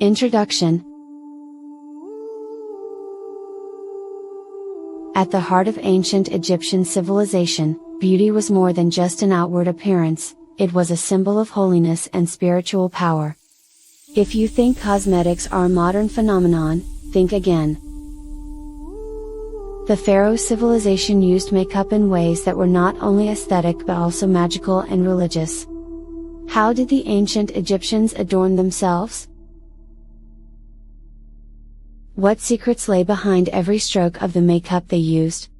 Introduction. At the heart of ancient Egyptian civilization, beauty was more than just an outward appearance, it was a symbol of holiness and spiritual power. If you think cosmetics are a modern phenomenon, think again. The Pharaoh civilization used makeup in ways that were not only aesthetic but also magical and religious. How did the ancient Egyptians adorn themselves? What secrets lay behind every stroke of the makeup they used?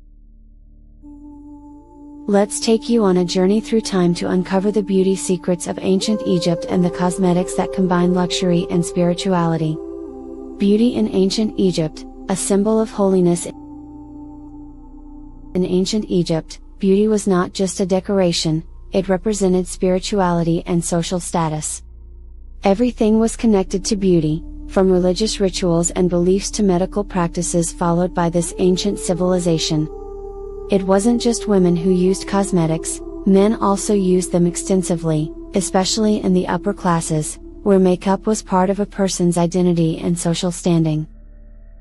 Let's take you on a journey through time to uncover the beauty secrets of ancient Egypt and the cosmetics that combine luxury and spirituality. Beauty in ancient Egypt, a symbol of holiness. In ancient Egypt, beauty was not just a decoration, it represented spirituality and social status. Everything was connected to beauty, from religious rituals and beliefs to medical practices followed by this ancient civilization. It wasn't just women who used cosmetics, men also used them extensively, especially in the upper classes, where makeup was part of a person's identity and social standing.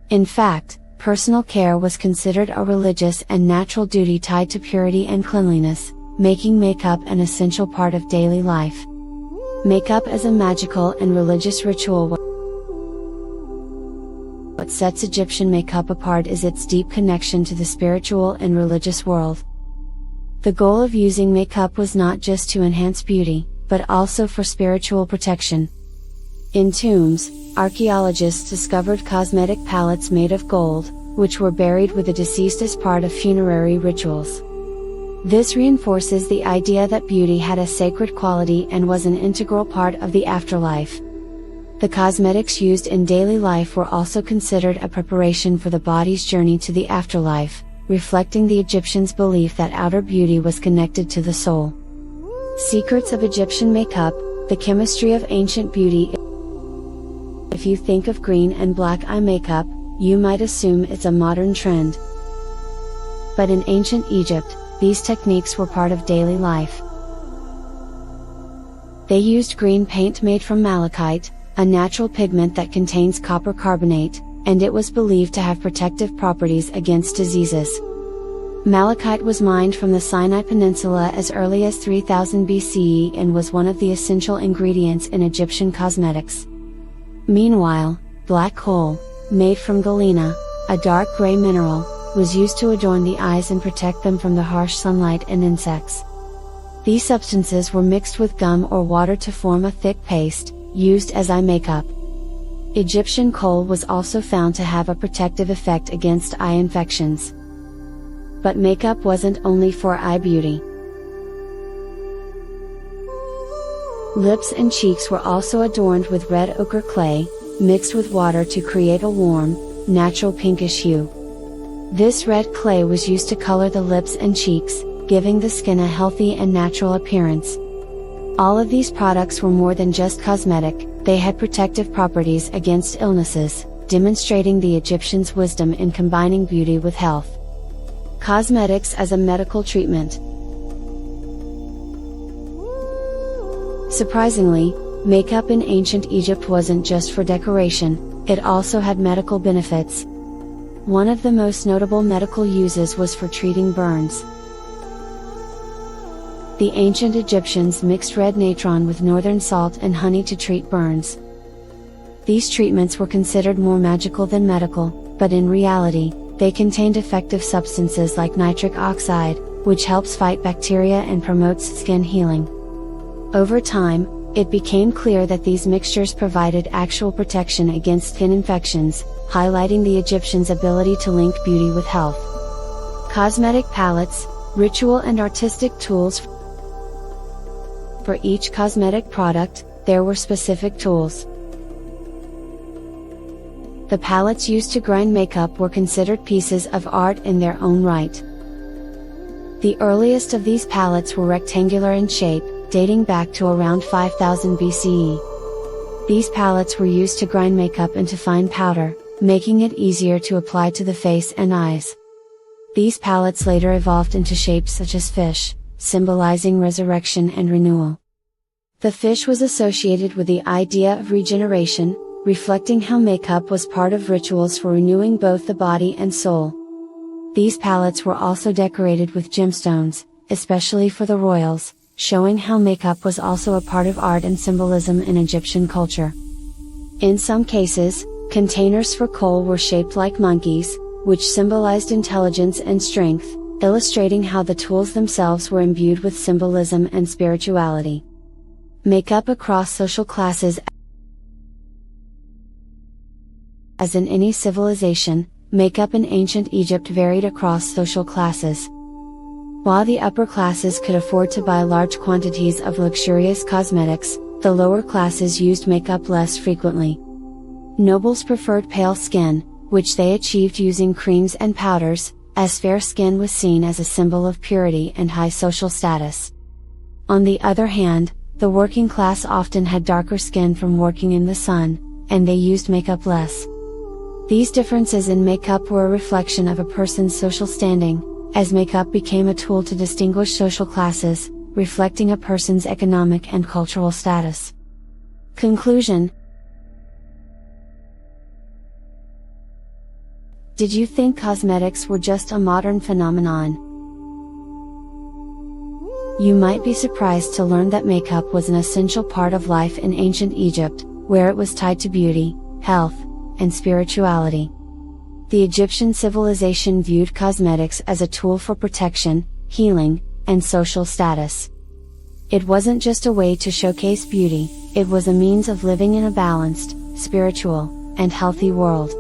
In fact, personal care was considered a religious and natural duty tied to purity and cleanliness, making makeup an essential part of daily life. Makeup as a magical and religious ritual. What sets Egyptian makeup apart is its deep connection to the spiritual and religious world. The goal of using makeup was not just to enhance beauty, but also for spiritual protection. In tombs, archaeologists discovered cosmetic palettes made of gold, which were buried with the deceased as part of funerary rituals. This reinforces the idea that beauty had a sacred quality and was an integral part of the afterlife. The cosmetics used in daily life were also considered a preparation for the body's journey to the afterlife, reflecting the Egyptians' belief that outer beauty was connected to the soul. Secrets of Egyptian makeup, the chemistry of ancient beauty. If you think of green and black eye makeup, you might assume it's a modern trend. But in ancient Egypt, these techniques were part of daily life. They used green paint made from malachite, a natural pigment that contains copper carbonate, and it was believed to have protective properties against diseases. Malachite was mined from the Sinai Peninsula as early as 3000 BCE and was one of the essential ingredients in Egyptian cosmetics. Meanwhile, black kohl, made from galena, a dark gray mineral, was used to adorn the eyes and protect them from the harsh sunlight and insects. These substances were mixed with gum or water to form a thick paste, used as eye makeup. Egyptian kohl was also found to have a protective effect against eye infections. But makeup wasn't only for eye beauty. Lips and cheeks were also adorned with red ochre clay, mixed with water to create a warm, natural pinkish hue. This red clay was used to color the lips and cheeks, giving the skin a healthy and natural appearance. All of these products were more than just cosmetic, they had protective properties against illnesses, demonstrating the Egyptians' wisdom in combining beauty with health. Cosmetics as a medical treatment. Surprisingly, makeup in ancient Egypt wasn't just for decoration, it also had medical benefits. One of the most notable medical uses was for treating burns. The ancient Egyptians mixed red natron with northern salt and honey to treat burns. These treatments were considered more magical than medical, but in reality, they contained effective substances like nitric oxide, which helps fight bacteria and promotes skin healing. Over time, it became clear that these mixtures provided actual protection against skin infections, highlighting the Egyptians' ability to link beauty with health. Cosmetic palettes, ritual and artistic tools. For each cosmetic product, there were specific tools. The palettes used to grind makeup were considered pieces of art in their own right. The earliest of these palettes were rectangular in shape, dating back to around 5000 BCE. These palettes were used to grind makeup into fine powder, making it easier to apply to the face and eyes. These palettes later evolved into shapes such as fish, symbolizing resurrection and renewal. The fish was associated with the idea of regeneration, reflecting how makeup was part of rituals for renewing both the body and soul. These palettes were also decorated with gemstones, especially for the royals, showing how makeup was also a part of art and symbolism in Egyptian culture. In some cases, containers for kohl were shaped like monkeys, which symbolized intelligence and strength, illustrating how the tools themselves were imbued with symbolism and spirituality. Makeup across social classes. As in any civilization, makeup in ancient Egypt varied across social classes. While the upper classes could afford to buy large quantities of luxurious cosmetics, the lower classes used makeup less frequently. Nobles preferred pale skin, which they achieved using creams and powders, as fair skin was seen as a symbol of purity and high social status. On the other hand, the working class often had darker skin from working in the sun, and they used makeup less. These differences in makeup were a reflection of a person's social standing, as makeup became a tool to distinguish social classes, reflecting a person's economic and cultural status. Conclusion. Did you think cosmetics were just a modern phenomenon? You might be surprised to learn that makeup was an essential part of life in ancient Egypt, where it was tied to beauty, health, and spirituality. The Egyptian civilization viewed cosmetics as a tool for protection, healing, and social status. It wasn't just a way to showcase beauty, it was a means of living in a balanced, spiritual, and healthy world.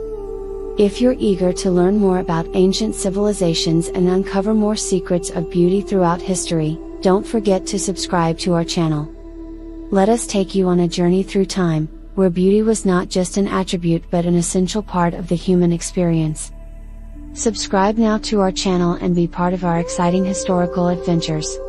If you're eager to learn more about ancient civilizations and uncover more secrets of beauty throughout history, don't forget to subscribe to our channel. Let us take you on a journey through time, where beauty was not just an attribute but an essential part of the human experience. Subscribe now to our channel and be part of our exciting historical adventures.